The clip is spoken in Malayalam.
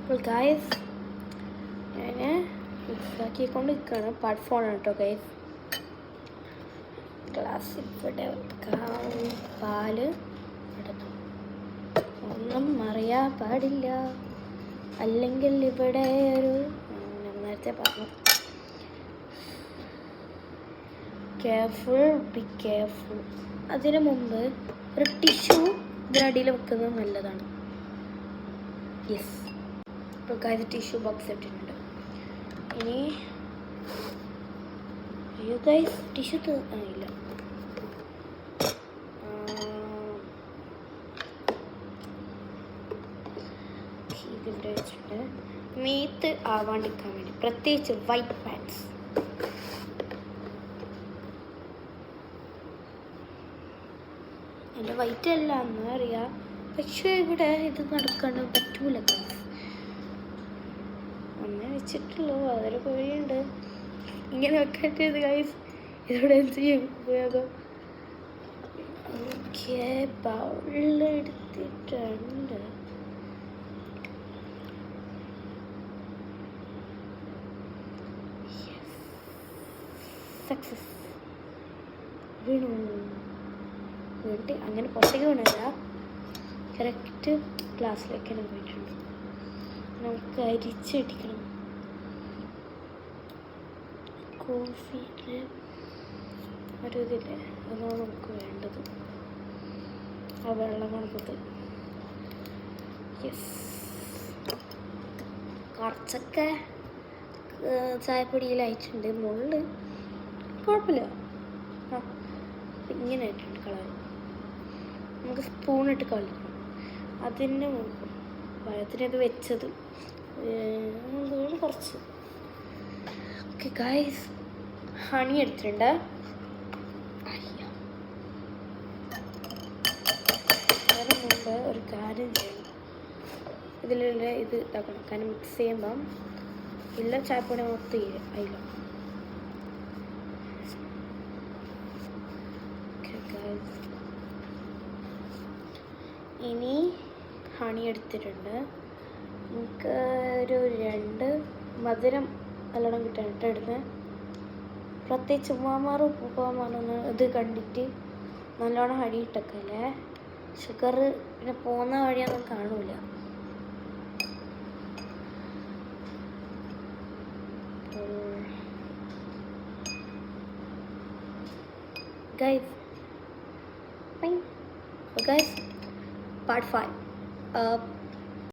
അപ്പോൾ ഗൈസ് ഞാൻ മിക്സാക്കിക്കൊണ്ട് നിൽക്കുകയാണ്. പാർട്ട് 4 ആണ് കേട്ടോ ഗൈസ്. ഗ്ലാസ് ഇവിടെ വെക്കാം, പാല് എടുത്തു, ഒന്നും അറിയാൻ പാടില്ല, അല്ലെങ്കിൽ ഇവിടെ ഒരു നേരത്തെ പറഞ്ഞു കെയർഫുൾ, ബി കെയർഫുൾ. അതിനു മുമ്പ് ഒരു ടിഷ്യൂ ഇതിനടിയിൽ വെക്കുന്നത് നല്ലതാണ്. യെസ്, ഇപ്പോൾ ഗൈസ് ടിഷ്യൂ ബോക്സ് ഇട്ടിട്ടുണ്ട്. ഇനി അയ്യോ ഗൈസ് ടിഷ്യൂ ഇല്ല, ഇതിവിടെ വെച്ചിട്ട് മീത്ത് ആവാണ്ടിരിക്കാൻ വേണ്ടി പ്രത്യേകിച്ച് വൈറ്റ് പാൻസ്. എൻ്റെ വൈറ്റ് അല്ല എന്ന് അറിയാം, പക്ഷേ ഇവിടെ ഇത് നടക്കാൻ പറ്റൂല ഗൈസ്. അമ്മ വെച്ചിട്ടുള്ളൂ, അതൊരു വഴിയുണ്ട്. ഇങ്ങനെ വെക്കട്ടത് ഗൈസ്, ഇതിവിടെ എന്ത് ചെയ്യും ഉപയോഗം. ഓക്കെ, ബൗളെടുത്തിട്ടുണ്ട്. സക്സസ്. വീണു വീട്ടി അങ്ങനെ പുറത്തേക്ക് വീണില്ല, കറക്റ്റ് ഗ്ലാസ്സിലേക്ക് തന്നെ പോയിട്ടുണ്ട്. നമുക്ക് അരിച്ചടിക്കണം. കോഫിയിൽ ഒരു ഇതില്ലേ, അതാണ് നമുക്ക് വേണ്ടത്, ആ വെള്ളം കണക്കത്ത്. യെസ്, കുറച്ചൊക്കെ ചായപ്പൊടിയിലായിട്ടുണ്ട്, മുകളിൽ കുഴപ്പമില്ല. ആ ഇങ്ങനെ ആയിട്ടുണ്ട് കളർ. നമുക്ക് സ്പൂണിട്ട് കളിക്കണം. അതിൻ്റെ പഴത്തിനത് വെച്ചത് കുറച്ച്. ഓക്കെ ഗൈസ്, ഹണി എടുത്തിട്ടുണ്ട്. അതിന് മുമ്പ് ഒരു കാര്യം ചെയ്യണം, ഇതിലുള്ള ഇത് ഇതാക്കണം. കാരണം മിക്സ് ചെയ്യുമ്പം എല്ലാം ചായപ്പൊടി മൊത്തം അതില. ഇനി ഹണി എടുത്തിട്ടുണ്ട്. നമുക്ക് ഒരു 2 മധുരം നല്ലോണം കിട്ടാനിട്ട് ഇടുന്നത്. പ്രത്യേകിച്ച് ഉമ്മാമാറും ഉപ്പുമാമാറൊന്ന് ഇത് കണ്ടിട്ട് നല്ലോണം ഹണി ഇട്ടൊക്കെയല്ലേ. ഷുഗർ പിന്നെ പോകുന്ന വഴിയൊന്നും കാണൂല. Guys part 5